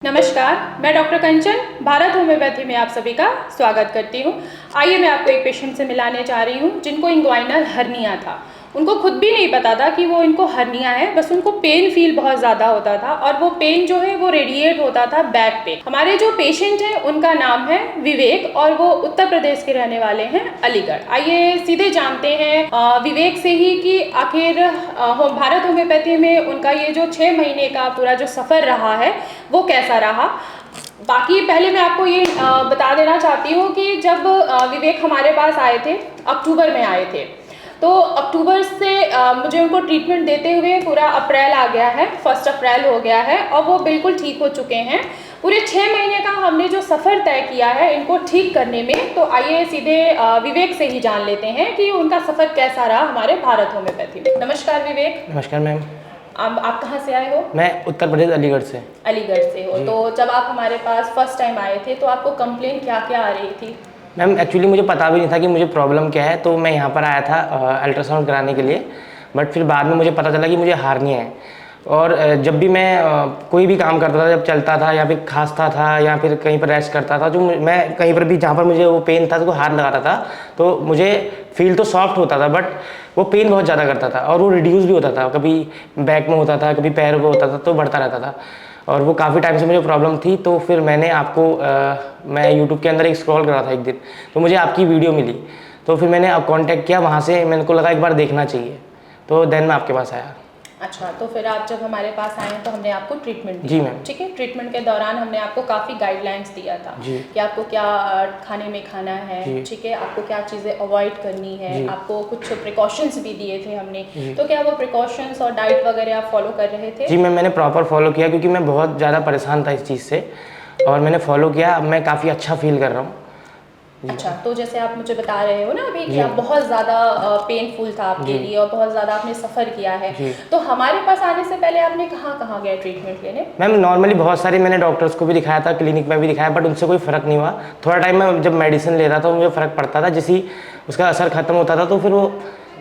नमस्कार, मैं डॉक्टर कंचन भारत होम्योपैथी में आप सभी का स्वागत करती हूँ। आइए मैं आपको एक पेशेंट से मिलाने जा रही हूँ जिनको इंग्वाइनल हर्निया था। उनको खुद भी नहीं पता था कि वो इनको हर्निया है, बस उनको पेन फील बहुत ज़्यादा होता था और वो पेन जो है वो रेडिएट होता था बैक पे। हमारे जो पेशेंट हैं उनका नाम है विवेक और वो उत्तर प्रदेश के रहने वाले हैं, अलीगढ़। आइए सीधे जानते हैं विवेक से ही कि आखिर भारत होम्योपैथी में उनका ये जो 6 महीने का पूरा जो सफ़र रहा है वो कैसा रहा। बाकी पहले मैं आपको ये बता देना चाहती हूँ कि जब विवेक हमारे पास आए थे, अक्टूबर में आए थे, तो अक्टूबर से मुझे उनको ट्रीटमेंट देते हुए पूरा अप्रैल आ गया है, 1 अप्रैल हो गया है और वो बिल्कुल ठीक हो चुके हैं। पूरे 6 महीने का हमने जो सफ़र तय किया है इनको ठीक करने में, तो आइए सीधे विवेक से ही जान लेते हैं कि उनका सफ़र कैसा रहा हमारे भारत होम्योपैथी में। नमस्कार विवेक। नमस्कार मैम। आप कहाँ से आए हो? मैं उत्तर प्रदेश अलीगढ़ से। अलीगढ़ से हो, तो जब आप हमारे पास फर्स्ट टाइम आए थे तो आपको कंप्लेंट क्या क्या आ रही थी? मैम एक्चुअली मुझे पता भी नहीं था कि मुझे प्रॉब्लम क्या है, तो मैं यहाँ पर आया था अल्ट्रासाउंड कराने के लिए। बट फिर बाद में मुझे पता चला कि मुझे हार्निया है। और जब भी मैं कोई भी काम करता था, जब चलता था या फिर खांसता था या फिर कहीं पर रेस्ट करता था, जो मैं कहीं पर भी जहाँ पर मुझे वो पेन था तो हाथ लगाता था तो मुझे फील तो सॉफ्ट होता था, बट वो पेन बहुत ज़्यादा करता था और वो रिड्यूस भी होता था। कभी बैक में होता था, कभी पैर में होता था, तो बढ़ता रहता था और वो काफ़ी टाइम से मुझे प्रॉब्लम थी। तो फिर मैंने आपको मैं यूट्यूब के अंदर एक स्क्रॉल कर रहा था एक दिन, तो मुझे आपकी वीडियो मिली, तो फिर मैंने अब कांटेक्ट किया। वहाँ से मेरे को लगा एक बार देखना चाहिए, तो देन मैं आपके पास आया। अच्छा, तो फिर आप जब हमारे पास आए तो हमने आपको ट्रीटमेंट दिया। जी मैम। ठीक है, ट्रीटमेंट के दौरान हमने आपको काफ़ी गाइडलाइंस दिया था कि आपको क्या खाने में खाना है, ठीक है, आपको क्या चीज़ें अवॉइड करनी है, आपको कुछ प्रिकॉशंस भी दिए थे हमने। तो क्या वो प्रिकॉशंस और डाइट वगैरह आप फॉलो कर रहे थे? जी मैम, मैंने प्रॉपर फॉलो किया क्योंकि मैं बहुत ज़्यादा परेशान था इस चीज़ से और मैंने फॉलो किया। अब मैं काफ़ी अच्छा फील कर रहा हूँ। अच्छा, तो जैसे आप मुझे बता रहे हो ना अभी कि आप बहुत ज़्यादा पेनफुल था आपके लिए और बहुत ज़्यादा आपने सफ़र किया है, तो हमारे पास आने से पहले आपने कहाँ कहाँ गए ट्रीटमेंट लेने? मैम नॉर्मली बहुत सारे मैंने डॉक्टर्स को भी दिखाया था, क्लिनिक में भी दिखाया, बट उनसे कोई फ़र्क नहीं हुआ। थोड़ा टाइम में जब मेडिसिन ले रहा था मुझे फ़र्क पड़ता था, जैसे ही उसका असर ख़त्म होता था तो फिर वो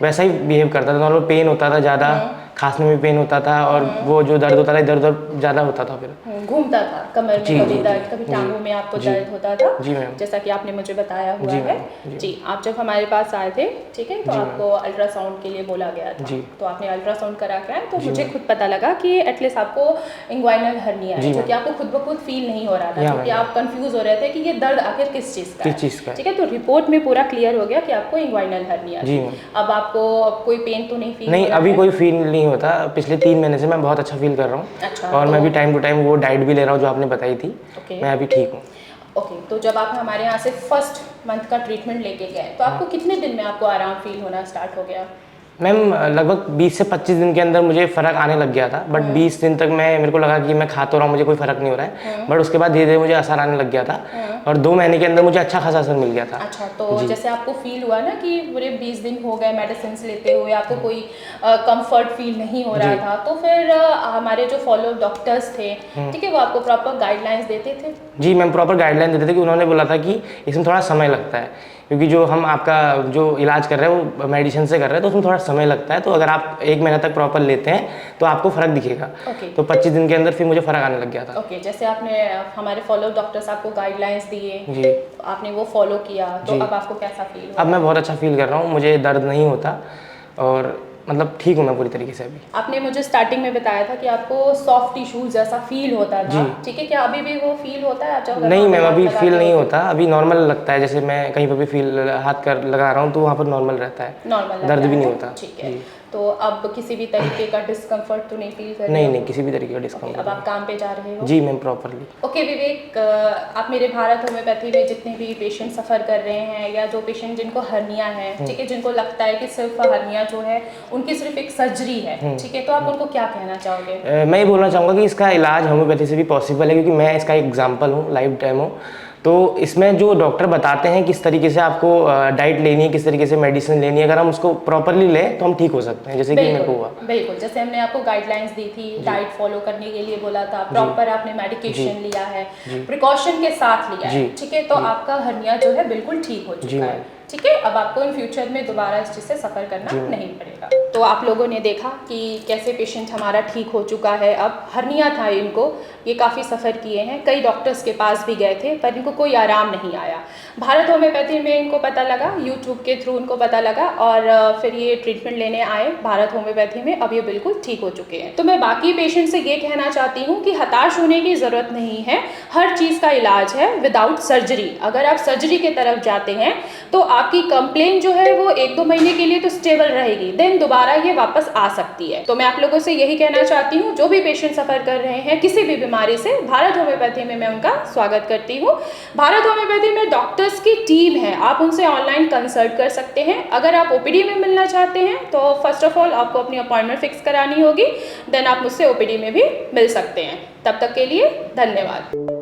वैसा ही बिहेव करता था। नॉर्मल पेन होता था ज़्यादा, खांसने में पेन होता था और वो जो दर्द होता था इधर उधर ज़्यादा होता था। फिर घूमता था कमर में, कभी दर्द, कभी टांगों में आपको दर्द होता था। जी मैम। जैसा कि आपने मुझे बताया हुआ है। जी, आप जब हमारे पास आए थे, ठीक है, तो आपको अल्ट्रासाउंड के लिए बोला गया था, तो आपने अल्ट्रासाउंड करा के आए, तो मुझे खुद पता लगा कि एटलीस्ट आपको इंग्वाइनल हर्निया है, जो कि आपको खुद ब खुद फील नहीं हो रहा था, क्योंकि आप कंफ्यूज हो रहे थे कि ये दर्द आखिर किस चीज़ का है। ठीक है, तो रिपोर्ट में पूरा क्लियर हो गया कि आपको इंग्वाइनल हर्निया है। अब आपको कोई पेन तो नहीं फील? नहीं, अभी कोई फील नहीं होता। पिछले 3 महीने से मैं बहुत अच्छा फील कर रहा हूँ। अच्छा, और मैं भी टाइम टू टाइम वो डाइट भी ले रहा हूँ जो आपने बताई थी। मैं अभी ठीक हूँ। ओके, तो जब आप हमारे यहाँ से फर्स्ट मंथ का ट्रीटमेंट लेके गए तो आपको कितने दिन में आपको आराम फील होना स्टार्ट हो गया? मैम लगभग 20 से 25 दिन के अंदर मुझे फ़र्क आने लग गया था, बट 20 दिन तक मेरे को लगा कि मैं खा तो रहा हूँ, मुझे कोई फ़र्क नहीं हो रहा है, बट उसके बाद धीरे धीरे मुझे असर आने लग गया था और 2 महीने के अंदर मुझे अच्छा खासा असर मिल गया था। अच्छा, तो जैसे आपको फील हुआ ना कि पूरे 20 दिन हो गए मेडिसिन लेते हुए, आपको कोई कंफर्ट फील नहीं हो रहा था, तो फिर हमारे जो फॉलो डॉक्टर्स थे, ठीक है, वो आपको प्रॉपर गाइडलाइंस देते थे? जी मैम, प्रॉपर गाइडलाइन देते थे कि उन्होंने बोला था कि इसमें थोड़ा समय लगता है, क्योंकि जो हम आपका जो इलाज कर रहे हैं वो मेडिसिन से कर रहे हैं, तो उसमें थोड़ा समय लगता है। तो अगर आप 1 महीना तक प्रॉपर लेते हैं तो आपको फ़र्क दिखेगा। तो 25 दिन के अंदर फिर मुझे फ़र्क आने लग गया था। ओके, जैसे आपने हमारे फॉलो डॉक्टर्स आपको गाइडलाइंस दिए, आपने वो फॉलो किया, तो अब आपको कैसा फील हो? अब मैं बहुत अच्छा फील कर रहा हूँ, मुझे दर्द नहीं होता और मतलब ठीक हूँ मैं पूरी तरीके से अभी। आपने मुझे स्टार्टिंग में बताया था कि आपको सॉफ्ट टिश्यूज जैसा फील होता था, ठीक है, क्या अभी भी वो फील होता है? आप नहीं मैम, अभी फील नहीं होता, अभी नॉर्मल लगता है। जैसे मैं कहीं पर भी फील हाथ कर लगा रहा हूँ तो वहाँ पर नॉर्मल रहता है, नॉर्मल दर्द भी नहीं होता। ठीक है, तो अब किसी भी तरीके का डिस्कम्फर्ट तो नहीं फील कर रहे? नहीं, किसी भी तरीके का डिस्कम्फर्ट। अब आप काम पे जा रहे हो? जी मैम, प्रॉपरली। ओके विवेक, आप मेरे भारत होम्योपैथी में जितने भी पेशेंट सफ़र कर रहे हैं या जो पेशेंट जिनको हर्निया है, ठीक है, जिनको लगता है कि सिर्फ हर्निया जो है उनकी सिर्फ एक सर्जरी है, ठीक है, तो आप उनको क्या कहना चाहोगे? मैं ये बोलना चाहूँगा कि इसका इलाज होम्योपैथी से भी पॉसिबल है, क्योंकि मैं इसका एग्जाम्पल हूँ, लाइव डेमो। तो इसमें जो डॉक्टर बताते हैं किस तरीके से आपको डाइट लेनी है, किस तरीके से मेडिसिन लेनी है, अगर हम उसको प्रॉपरली लें तो हम ठीक हो सकते हैं, जैसे कि मेरे को हुआ। बिल्कुल, जैसे हमने आपको गाइडलाइंस दी थी, डाइट फॉलो करने के लिए बोला था, प्रॉपर आपने मेडिकेशन लिया है, प्रिकॉशन के साथ लिया है, ठीक है, तो आपका हर्निया जो है बिल्कुल ठीक हो चुका है, ठीक है। अब आपको इन फ्यूचर में दोबारा इस चीज़ से सफ़र करना नहीं पड़ेगा। तो तो आप लोगों ने देखा कि कैसे पेशेंट हमारा ठीक हो चुका है। अब हर्निया था इनको, ये काफ़ी सफ़र किए हैं, कई डॉक्टर्स के पास भी गए थे पर इनको कोई आराम नहीं आया। भारत होम्योपैथी में इनको पता लगा, यूट्यूब के थ्रू उनको पता लगा और फिर ये ट्रीटमेंट लेने आए भारत होम्योपैथी में। अब ये बिल्कुल ठीक हो चुके हैं। तो मैं बाकी पेशेंट से ये कहना चाहती हूँ कि हताश होने की ज़रूरत नहीं है, हर चीज़ का इलाज है विदाउट सर्जरी। अगर आप सर्जरी की तरफ जाते हैं तो आपकी कंप्लेन जो है वो 1-2 महीने के लिए तो स्टेबल रहेगी, देन दोबारा ये वापस आ सकती है। तो मैं आप लोगों से यही कहना चाहती हूँ, जो भी पेशेंट सफ़र कर रहे हैं किसी भी बीमारी से, भारत होम्योपैथी में मैं उनका स्वागत करती हूँ। भारत होम्योपैथी में डॉक्टर्स की टीम है, आप उनसे ऑनलाइन कंसल्ट कर सकते हैं। अगर आप ओपीडी में मिलना चाहते हैं तो फर्स्ट ऑफ ऑल आपको अपनी अपॉइंटमेंट फिक्स करानी होगी, देन आप मुझसे ओपीडी में भी मिल सकते हैं। तब तक के लिए धन्यवाद।